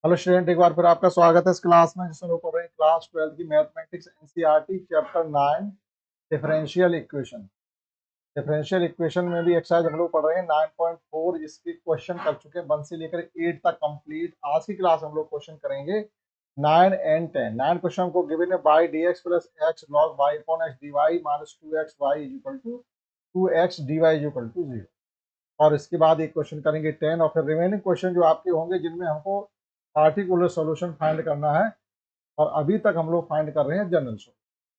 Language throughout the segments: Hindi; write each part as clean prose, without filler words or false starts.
हेलो स्टूडेंट, एक बार फिर आपका स्वागत है इस क्लास में जिसमें लोग पढ़ रहे हैं क्लास 12 की mathematics NCERT chapter 9 differential equation. Differential equation में भी एक्सरसाइज हम लोग पढ़ रहे हैं 9.4, जिसके क्वेश्चन कर चुके हैं 1 से लेकर 8 तक कंप्लीट। आज की क्लास हम लोग क्वेश्चन करेंगे 9 एंड 10। 9 क्वेश्चन को गिवन है by d x plus x log y upon x d y minus 2xy is equal to 2x dy is equal to 0। और इसके बाद एक क्वेश्चन करेंगे 10, और फिर रिमेनिंग क्वेश्चन जो आपके होंगे जिनमें हमको पार्टिकुलर सॉल्यूशन फाइंड करना है। और अभी तक हम लोग फाइंड कर रहे हैं जनरल सॉल्यूशन।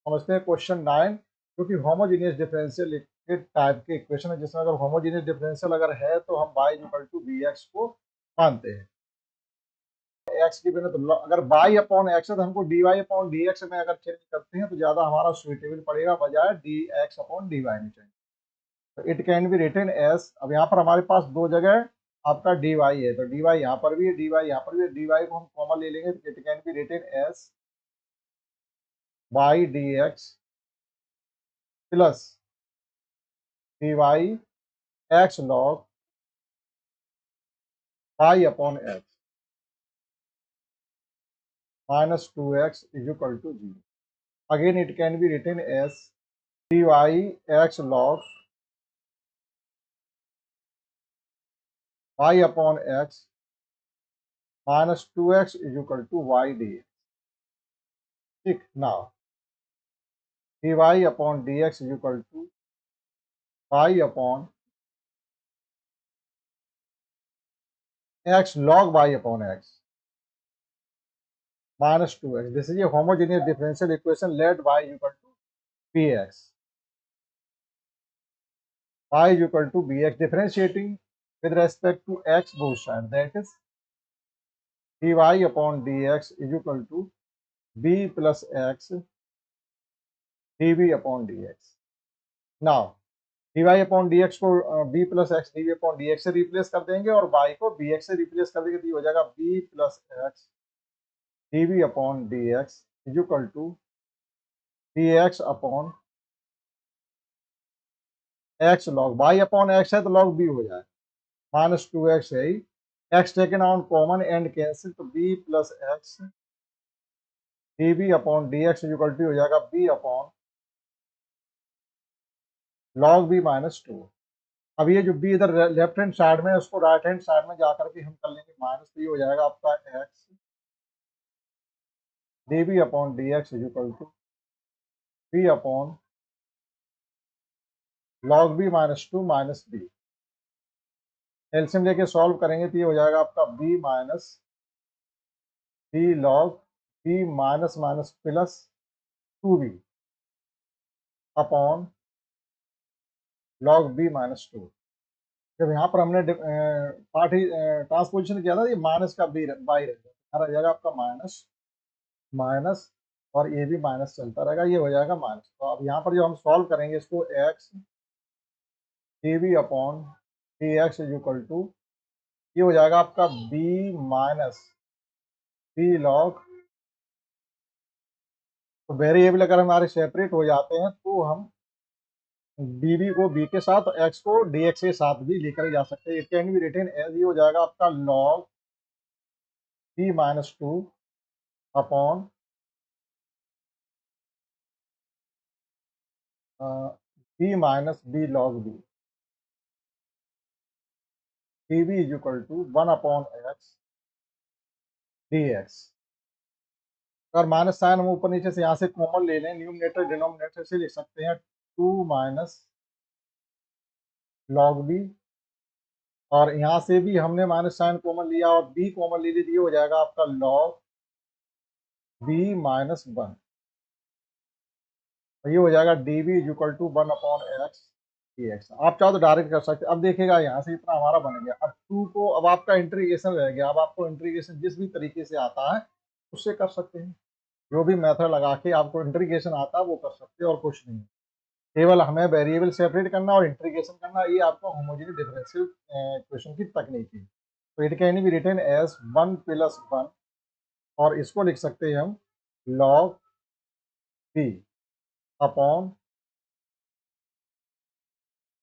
समझते हैं क्वेश्चन 9, जो कि होमोजीनियस डिफरेंशियल के टाइप के इक्वेशन है, जिसमें अगर होमोजीनियस डिफरेंशियल अगर है तो हम y equal to b x को मानते हैं। एक्स की बिना तो अगर बाई अपॉन एक्स है तो हमको d y upon d x में अगर चेंज करते हैं तो ज्यादा हमारा सुइटेबल पड़ेगा, बजाय d x upon d y में चेंज। तो it can be written as, अब यहाँ पर हमारे पास दो जगह आपका डी वाई है, तो डी वाई यहाँ पर भी है, डी वाई यहाँ पर भी है। डी वाई को हम कॉमन ले लेंगे तो it can be written as y d x plus d y x log y upon x minus 2x is equal to 0। Again it can be written as d y x log y upon x minus 2x is equal to y d x. ठीक, now d y upon d x is equal to y upon x log y upon x minus 2x. This is a homogeneous differential equation. Let y equal to bx. Y is equal to bx. Differentiating with respect to x both sides. That is dy upon dx is equal to b plus x dv upon dx. Now dy upon dx को b plus x dv upon dx से रिप्लेस कर देंगे और y को bx से रिप्लेस कर देंगे, तो ये हो जाएगा b plus x dv upon dx is equal to dx upon x log y upon x है तो लॉग बी हो जाए, माइनस 2x है ही। X taken on common and cancel, तो b plus x d b upon d x equal to हो जाएगा b upon log b minus 2। अब ये जो बी इधर लेफ्ट हैंड साइड में है उसको राइट हैंड साइड में जाकर के हम कर लेंगे माइनस, तो ये हो जाएगा आपका x d b upon d x equal to b upon log b minus 2 minus b. LCM लेके सॉल्व करेंगे तो ये हो जाएगा आपका b minus b log b minus minus plus 2b upon log b minus 2। जब यहाँ पर हमने पार्ट ही ट्रांसपोजिशन किया था, ये माइनस का बी बाई रह जाएगा आपका माइनस माइनस, और ये भी माइनस चलता रहेगा, ये हो जाएगा माइनस। तो अब यहाँ पर जो हम सॉल्व करेंगे इसको x d b upon d x is equal to, ये हो जाएगा आपका बी माइनस बी लॉग। तो वेरिएबल अगर हमारे सेपरेट हो जाते हैं तो हम डी बी को बी के साथ, एक्स को डी एक्स के साथ भी लेकर जा सकते हैं। It can be written as, ये हो जाएगा आपका log b minus 2 upon b minus b log b d b is equal to 1 upon x d x. अगर माइनस साइन हम ऊपर नीचे से यहाँ से कॉमन ले लें, न्यूमरेटर डिनोमिनेटर से लिख सकते हैं 2 माइनस लॉग बी, और यहाँ से भी हमने माइनस साइन कॉमन लिया और बी कॉमन ले लीजिए, हो जाएगा आपका लॉग बी माइनस 1। ये हो जाएगा d b is equal to 1 upon x d x. आप चाहो तो डायरेक्ट कर सकते हैं। अब देखिएगा यहाँ से इतना हमारा बन गया। अब टू को, अब आपका इंटीग्रेशन रह गया। अब आपको इंटीग्रेशन जिस भी तरीके से आता है उससे कर सकते हैं, जो भी मेथड लगा के आपको इंटीग्रेशन आता है वो कर सकते हैं, और कुछ नहीं। केवल हमें वेरिएबल सेपरेट करना और इंटीग्रेशन करना, ये आपका होमोजेनियस डिफरेंशियल इक्वेशन की तकनीक है। तो it can be written as 1 plus 1, और इसको लिख सकते हैं हम लॉग बी अपॉन,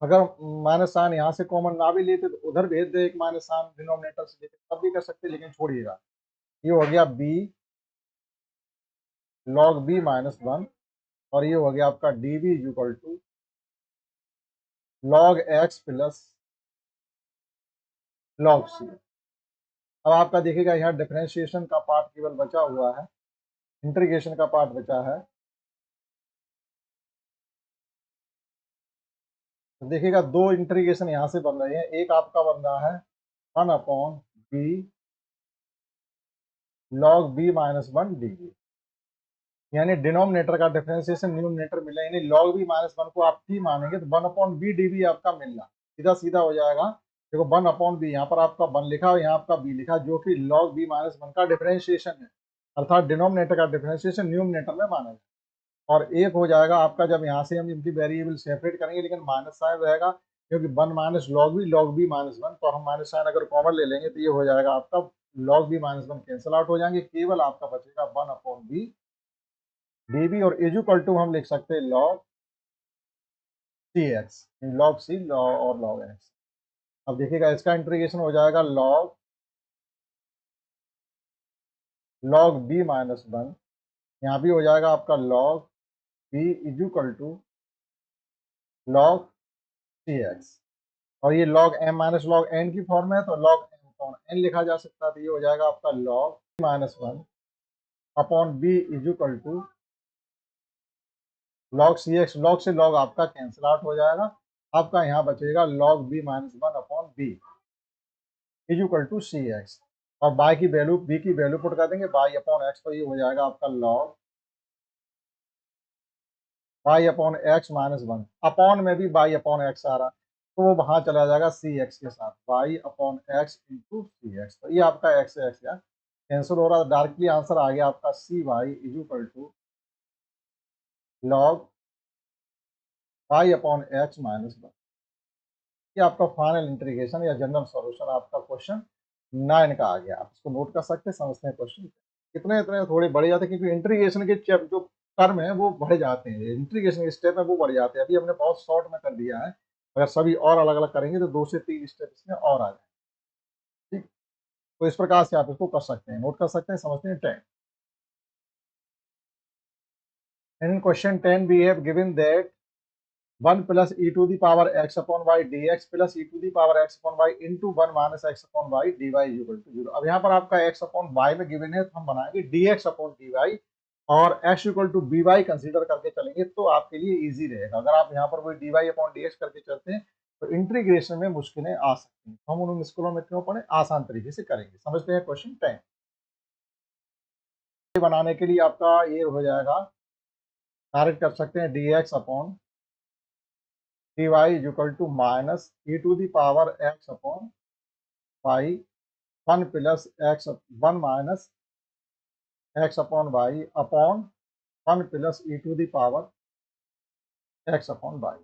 अगर माइनस साइन यहाँ से कॉमन ना भी लेते तो उधर भेज दे एक माइनस साइन डिनोमिनेटर से लेते तब भी कर सकते, लेकिन छोड़िएगा ये हो गया b log b माइनस 1, और ये हो गया आपका db is equal to log x plus log c। अब आपका देखिएगा यहाँ डिफरेंशिएशन का पार्ट केवल बचा हुआ है, इंटीग्रेशन का पार्ट बचा है। तो देखिएगा दो इंटीग्रेशन यहाँ से बन रहे हैं, एक आपका बन रहा है 1/b log b minus 1 db, यानी डिनोमिनेटर का डिफरेंशिएशन न्यूमिनेटर मिला, यानी log b माइनस 1 को आप t मानेंगे तो 1/b db आपका मिलना सीधा सीधा हो जाएगा। देखो 1/b यहाँ पर आपका 1 लिखा और यहाँ आपका b लिखा, जो कि log b माइनस 1 का डिफरेंशिएशन है, अर्थात डिनोमिनेटर का डिफरेंशिएशन न्यूमिनेटर में माना जाए। और एक हो जाएगा आपका, जब यहाँ से हम इनकी वेरिएबल सेपरेट करेंगे लेकिन माइनस साइन रहेगा, क्योंकि 1 माइनस लॉग बी माइनस 1, तो हम माइनस साइन अगर कॉमन ले लेंगे तो ये हो जाएगा आपका log b minus 1 cancel out हो जाएंगे, केवल आपका बचेगा 1/b db, और इक्वल टू हम लिख सकते हैं log cx, log c और log x। अब देखिएगा इसका इंटीग्रेशन हो जाएगा log b माइनस 1, यहाँ भी हो जाएगा आपका log b equal to log cx, और ये log m minus log n की फॉर्म है तो log m अपॉन n लिखा जा सकता है, तो ये हो जाएगा आपका log minus 1 upon b is equal to log cx, log से log आपका कैंसिल आउट हो जाएगा, आपका यहाँ बचेगा log b minus 1 upon b is equal to cx, और बाई की वैल्यू b की वैल्यू पुट कर देंगे बाई अपॉन x, तो ये हो जाएगा आपका log by upon x minus 1, upon में भी बाई अपॉन x आ रहा, तो वो वहां चला जाएगा cx के साथ, by upon x into cx, तो ये आपका x से x यार कैंसिल हो रहा है, डायरेक्टली आंसर आ गया आपका cy is equal to log by upon x minus 1। ये आपका फाइनल इंटीग्रेशन या जनरल सॉल्यूशन आपका क्वेश्चन 9 का आ गया। आप इसको नोट कर सकते हैं, समझते हैं क्वेश्चन कितने इतने थोड़े बढ़ जाते हैं, क्योंकि इंटीग्रेशन के जो टर्म है वो बढ़ जाते हैं, इंटीग्रेशन के स्टेप है वो बढ़ जाते हैं। अभी हमने बहुत शॉर्ट में कर दिया है, अगर सभी और अलग अलग करेंगे तो 2 से 3 स्टेप इसमें और आ जाए। ठीक, तो इस प्रकार से आप इसको कर सकते हैं, नोट कर सकते हैं, समझते हैं। 10 in question 10 we have given that 1 plus e to the power x upon y dx plus e to the power x upon y into 1 minus x upon y dy is equal to 0। अब यहाँ पर आपका x upon y में गिवन है, तो हम बनाएंगे dx upon dy और x equal to by consider करके चलेंगे तो आपके लिए इजी रहेगा। अगर आप यहाँ पर कोई dy अपॉन dx करके चलते हैं तो इंटीग्रेशन में मुश्किलें आ सकती हैं, हम उन स्कूलों में क्यों पढ़े, आसान तरीके से करेंगे। समझते हैं क्वेश्चन 10 बनाने के लिए आपका ये हो जाएगा, डायरेक्ट कर सकते हैं dx upon dy is equal to minus e to the power x upon y 1 plus x 1 minus x upon y upon 1 plus e to the power x upon y,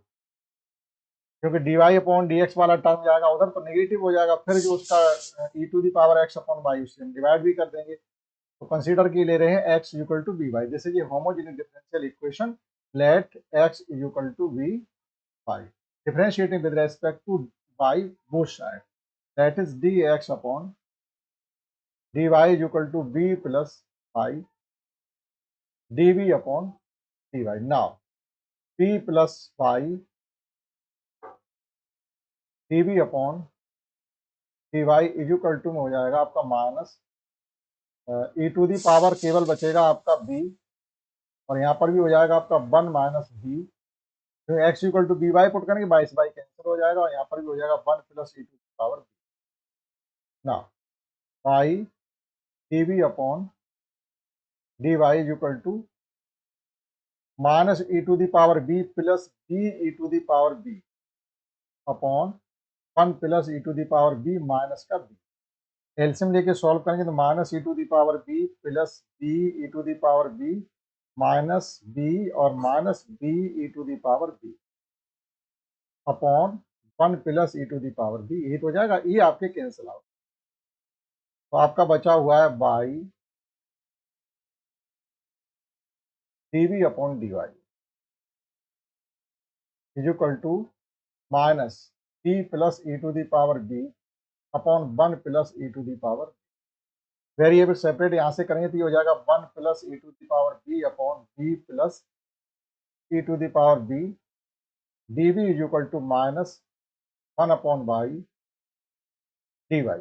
क्योंकि dy अपॉन dx वाला टर्म जाएगा उधर तो नेगेटिव हो जाएगा, फिर जो उसका e to the power x upon y उससे हम डिवाइड भी कर देंगे। तो कंसीडर की ले रहे हैं x equal to b y, this is a homogeneous differential equation, let x is equal to b y, differentiating with respect to y both side, that is dx upon dy is equal to b plus I dv upon dy। Now b plus y dv upon dy is equal to हो जाएगा आपका minus e to the power केवल बचेगा आपका b, और यहाँ पर भी हो जाएगा आपका 1 माइनस b, तो x equal to b y put करेंगे, बाई से बाई कैंसिल हो जाएगा, और यहाँ पर भी हो जाएगा 1 plus e to the power b। ना y dv अपॉन dy is equal to minus e to the power b plus b e to the power b upon 1 plus e to the power b minus का बी, एलसीएम लेके सॉल्व करेंगे तो minus e to the power b plus b e to the power b minus b और minus b e to the power b upon 1 plus e to the power b, यही तो हो जाएगा, ये आपके कैंसिल आउट, तो आपका बचा हुआ है by d v upon d y is equal to minus b plus e to the power b upon 1 plus e to the power, variable separate यहाँ से करेंगे तो ये हो जाएगा 1 plus e to the power b upon b plus e to the power b d b is equal to minus 1 upon by d y.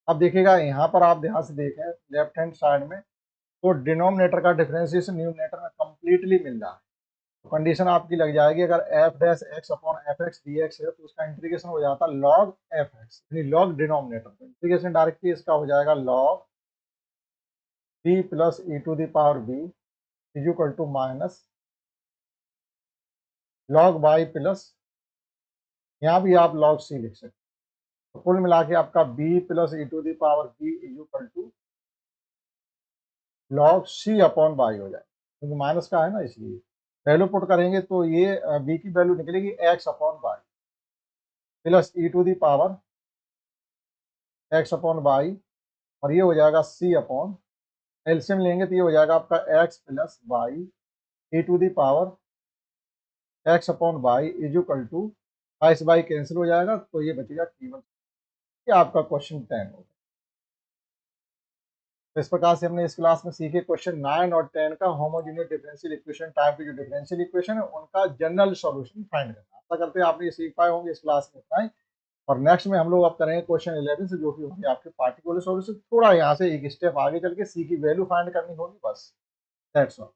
अब देखिएगा यहाँ पर आप ध्यान से देखें लेफ्ट हैंड साइड में तो डिनोमिनेटर का डिफरेंशिएशन न्यूमिनेटर में कंप्लीटली मिल रहा है। तो कंडीशन आपकी लग जाएगी अगर f dash x upon f x d x है तो उसका इंटीग्रेशन हो जाता है लॉग एफ एक्स यानी लॉग डिनोमिनेटर। तो इंटीग्रेशन डायरेक्टली इसका हो जाएगा log b plus e to the power b is equal to minus log y plus यहाँ भी आप लॉग सी लिख सकते हैं। तो कुल मिला के आपका b plus e to the power b is equal to log c upon by हो जाए क्योंकि माइनस का है ना इसलिए वैल्यू पुट करेंगे तो ये b की वैल्यू निकलेगी x upon by plus e to the power x upon by और ये हो जाएगा c अपॉन एलसीएम लेंगे तो ये हो जाएगा आपका x plus by e to the power x upon by is equal to by से बाई कैंसिल हो जाएगा तो ये बचेगा केवल। ये आपका क्वेश्चन 10 होगा। तो इस प्रकार से हमने इस क्लास में सीखे क्वेश्चन 9 और 10 का होमोजेनियस डिफरेंशियल इक्वेशन टाइप के जो डिफरेंशियल इक्वेशन है उनका जनरल सॉल्यूशन फाइंड करना। आशा करते हैं आप ये सीख पाए होंगे इस क्लास में इतना ही। और नेक्स्ट में हम लोग अब करेंगे क्वेश्चन 11 से जो कि होंगे आपके पार्टिकुलर सॉल्यूशन। थोड़ा यहाँ से एक स्टेप आगे चल के सी की वैल्यू फाइंड करनी होगी बस। That's all.